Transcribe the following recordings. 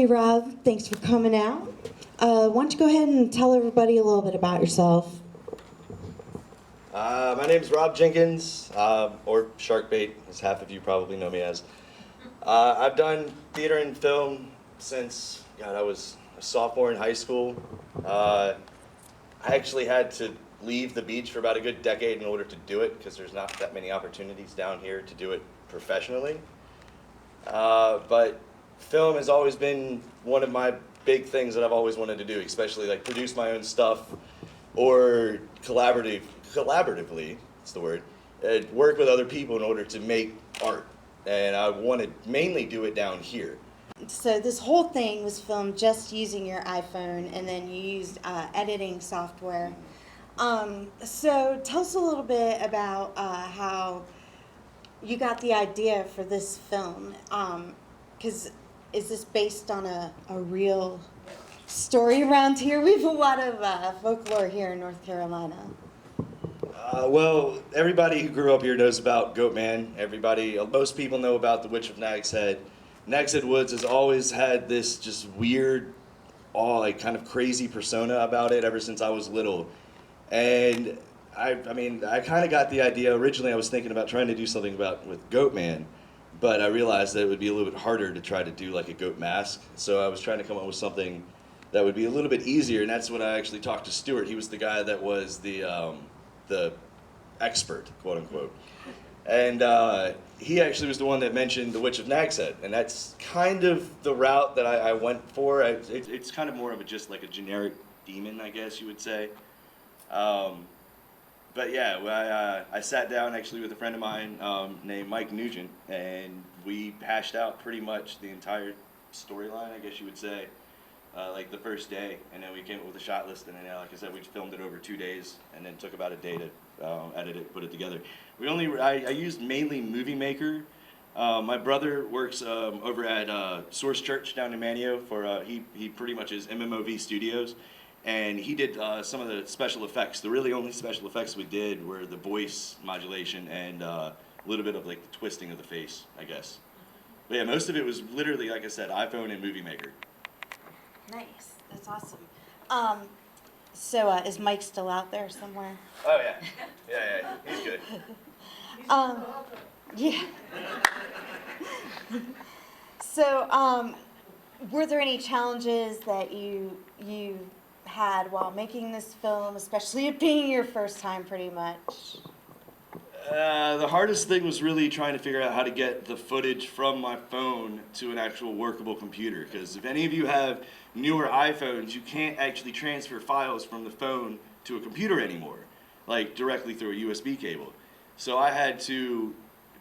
Hey Rob, thanks for coming out. Why don't you go ahead and tell everybody a little bit about yourself? My name's Rob Jenkins, or Sharkbait, as half of you probably know me as. I've done theater and film since, God, I was a sophomore in high school. I actually had to leave the beach for about a good decade in order to do it, because there's not that many opportunities down here to do it professionally. But film has always been one of my big things that I've always wanted to do, especially like produce my own stuff or collaboratively, that's the word, work with other people in order to make art. And I want to mainly do it down here. So this whole thing was filmed just using your iPhone, and then you used editing software. So tell us a little bit about how you got the idea for this film. Because is this based on a real story around here? We have a lot of folklore here in North Carolina. Well, everybody who grew up here knows about Goatman. Most people know about the Witch of Nag's Head. Nag's Head Woods has always had this just weird, like kind of crazy persona about it ever since I was little. And I kind of got the idea. Originally, I was thinking about trying to do something with Goatman, but I realized that it would be a little bit harder to try to do like a goat mask. So I was trying to come up with something that would be a little bit easier, and that's when I actually talked to Stuart. He was the guy that was the expert, quote unquote. And he actually was the one that mentioned the Witch of Nag's Head, and that's kind of the route that I went for. It's kind of more of just like a generic demon, I guess you would say. But yeah, I sat down actually with a friend of mine named Mike Nugent, and we hashed out pretty much the entire storyline, I guess you would say, like the first day, and then we came up with a shot list, and then, like I said, we filmed it over 2 days, and then took about a day to edit it, put it together. I used mainly Movie Maker. My brother works over at Source Church down in Manio for he pretty much is MMOV Studios, and he did some of the special effects. The really only special effects we did were the voice modulation and a little bit of like the twisting of the face, I guess. But yeah, most of it was literally, like I said, iPhone and Movie Maker. Nice, that's awesome. So is Mike still out there somewhere? Oh yeah, yeah, he's good. Yeah. So, were there any challenges that you had while making this film, especially it being your first time, pretty much? The hardest thing was really trying to figure out how to get the footage from my phone to an actual workable computer. Because if any of you have newer iPhones, you can't actually transfer files from the phone to a computer anymore, like directly through a USB cable. So I had to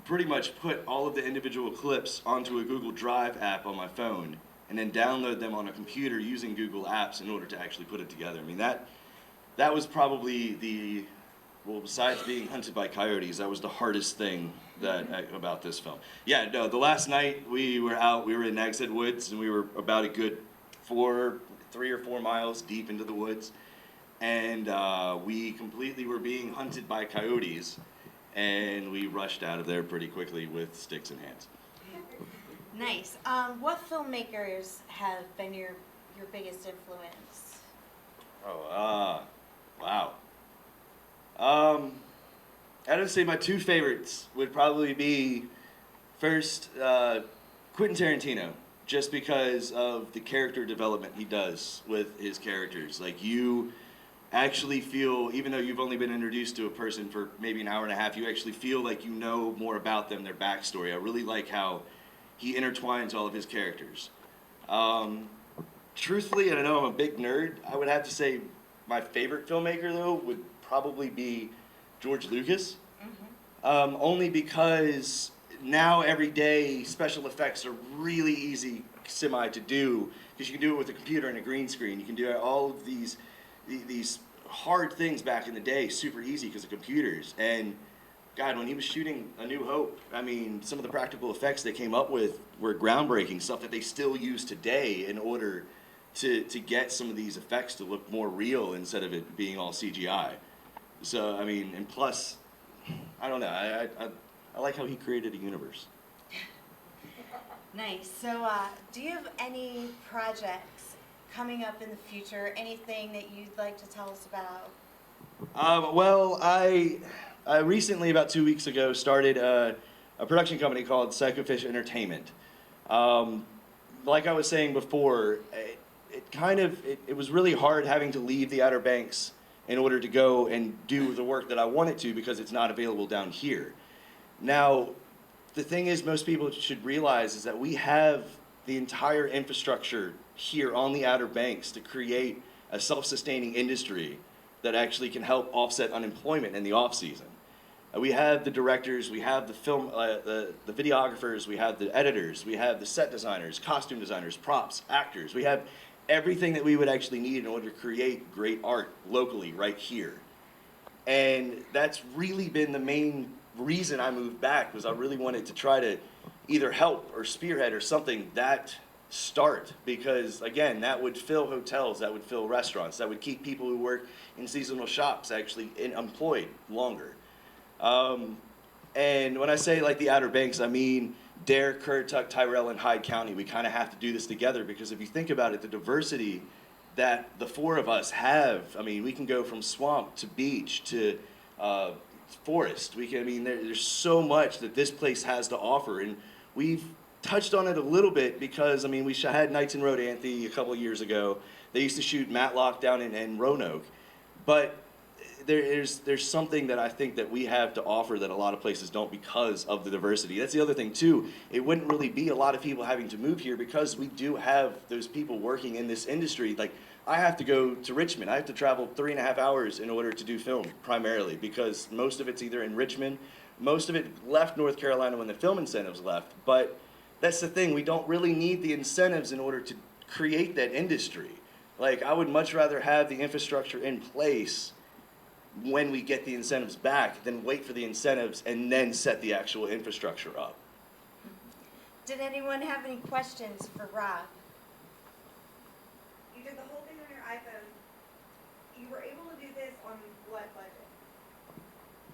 pretty much put all of the individual clips onto a Google Drive app on my phone, and then download them on a computer using Google Apps in order to actually put it together. I mean, that was probably well, besides being hunted by coyotes, that was the hardest thing about this film. Yeah, no, the last night we were in Nag's Head Woods, and we were about a good 3 or 4 miles deep into the woods, and we completely were being hunted by coyotes, and we rushed out of there pretty quickly with sticks in hands. Nice. What filmmakers have been your biggest influence? Oh, wow. I'd say my two favorites would probably be first Quentin Tarantino, just because of the character development he does with his characters. Like, you actually feel, even though you've only been introduced to a person for maybe an hour and a half, you actually feel like you know more about them, their backstory. I really like how he intertwines all of his characters. Truthfully, and I know I'm a big nerd, I would have to say my favorite filmmaker, though, would probably be George Lucas. Only because now every day special effects are really easy to do, because you can do it with a computer and a green screen. You can do all of these hard things back in the day super easy because of computers. And God, when he was shooting A New Hope, I mean, some of the practical effects they came up with were groundbreaking, stuff that they still use today in order to get some of these effects to look more real instead of it being all CGI. So, I mean, and plus, I don't know, I like how he created a universe. Nice. So, do you have any projects coming up in the future? Anything that you'd like to tell us about? Well, I recently, about 2 weeks ago, started a production company called Psychofish Entertainment. Um, like I was saying before, it was really hard having to leave the Outer Banks in order to go and do the work that I wanted to because it's not available down here. Now, the thing is, most people should realize is that we have the entire infrastructure here on the Outer Banks to create a self-sustaining industry that actually can help offset unemployment in the off season. We have the directors, we have the the videographers, we have the editors, we have the set designers, costume designers, props, actors. We have everything that we would actually need in order to create great art locally right here. And that's really been the main reason I moved back, was I really wanted to try to either help or spearhead or something that start, because again, that would fill hotels, that would fill restaurants, that would keep people who work in seasonal shops actually employed longer. And when I say like the Outer Banks, I mean Dare, Currituck, Tyrell, and Hyde County. We kind of have to do this together, because if you think about it, the diversity that the four of us have, I mean, we can go from swamp to beach to forest. We can, I mean, there's so much that this place has to offer, and we've touched on it a little bit because, I mean, we had Nights in Rodanthe a couple of years ago. They used to shoot Matlock down in Roanoke, but there's something that I think that we have to offer that a lot of places don't, because of the diversity. That's the other thing too. It wouldn't really be a lot of people having to move here because we do have those people working in this industry. Like, I have to go to Richmond. I have to travel 3.5 hours in order to do film, primarily, because most of it's either in Richmond. Most of it left North Carolina when the film incentives left. But that's the thing. We don't really need the incentives in order to create that industry. Like, I would much rather have the infrastructure in place when we get the incentives back than wait for the incentives and then set the actual infrastructure up. Did anyone have any questions for Rob? You did the whole thing on your iPhone. You were able to do this on what budget?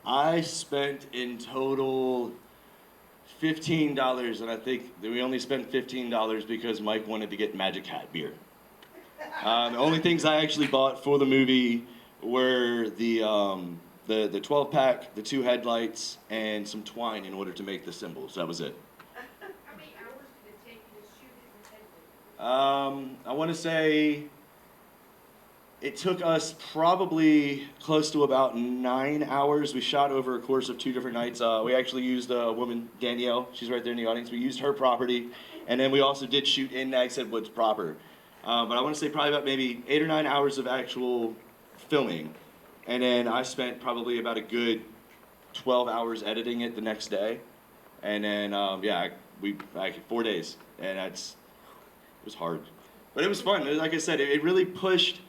I spent in total $15, and I think that we only spent $15 because Mike wanted to get Magic Hat beer. The only things I actually bought for the movie were the 12-pack, the 2 headlights, and some twine in order to make the symbols. That was it. How many hours did it take you to shoot this intensely? I want to say it took us probably close to about 9 hours. We shot over a course of 2 different nights. We actually used a woman, Danielle. She's right there in the audience. We used her property, and then we also did shoot in Nags Head Woods proper. But I want to say probably about maybe 8 or 9 hours of actual filming, and then I spent probably about a good 12 hours editing it the next day, and then yeah, we 4 days, and it was hard, but it was fun. Like I said, it really pushed,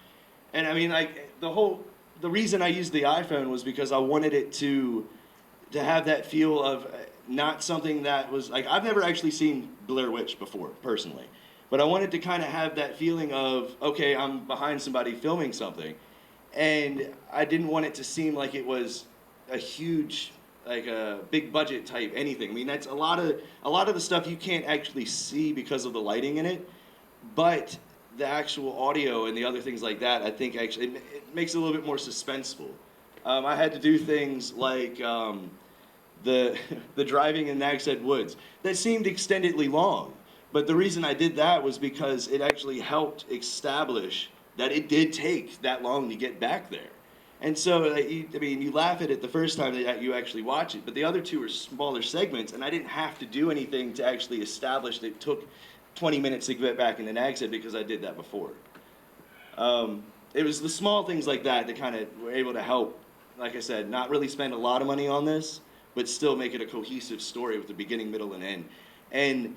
and I mean, like the reason I used the iPhone was because I wanted it to have that feel of not something that was like, I've never actually seen Blair Witch before personally, but I wanted to kind of have that feeling of, okay, I'm behind somebody filming something. And I didn't want it to seem like it was a huge, like a big budget type anything. I mean, that's a lot of the stuff you can't actually see because of the lighting in it, but the actual audio and the other things like that, I think actually it makes it a little bit more suspenseful. I had to do things like the driving in Nags Head Woods that seemed extendedly long, but the reason I did that was because it actually helped establish that it did take that long to get back there. And so, I mean, you laugh at it the first time that you actually watch it, but the other 2 are smaller segments, and I didn't have to do anything to actually establish that it took 20 minutes to get back into Nags Head because I did that before. It was the small things like that that kind of were able to help, like I said, not really spend a lot of money on this, but still make it a cohesive story with the beginning, middle, and end. And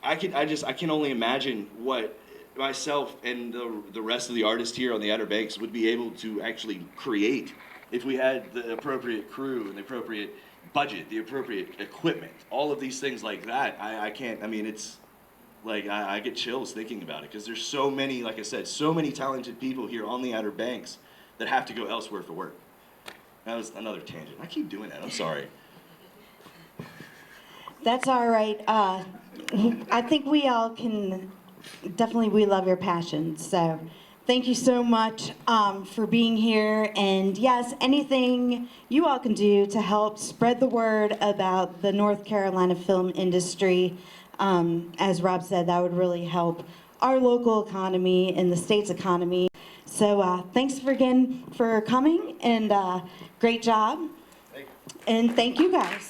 I can only imagine what myself and the rest of the artists here on the Outer Banks would be able to actually create if we had the appropriate crew and the appropriate budget, the appropriate equipment, all of these things like that. I can't, I mean, it's like, I get chills thinking about it because there's so many, like I said, so many talented people here on the Outer Banks that have to go elsewhere for work. That was another tangent. I keep doing that, I'm sorry. That's all right. I think we all can, definitely we love your passion. So thank you so much for being here. And yes, anything you all can do to help spread the word about the North Carolina film industry, as Rob said, that would really help our local economy and the state's economy. So thanks again for coming, and great job. Thank you. And thank you guys.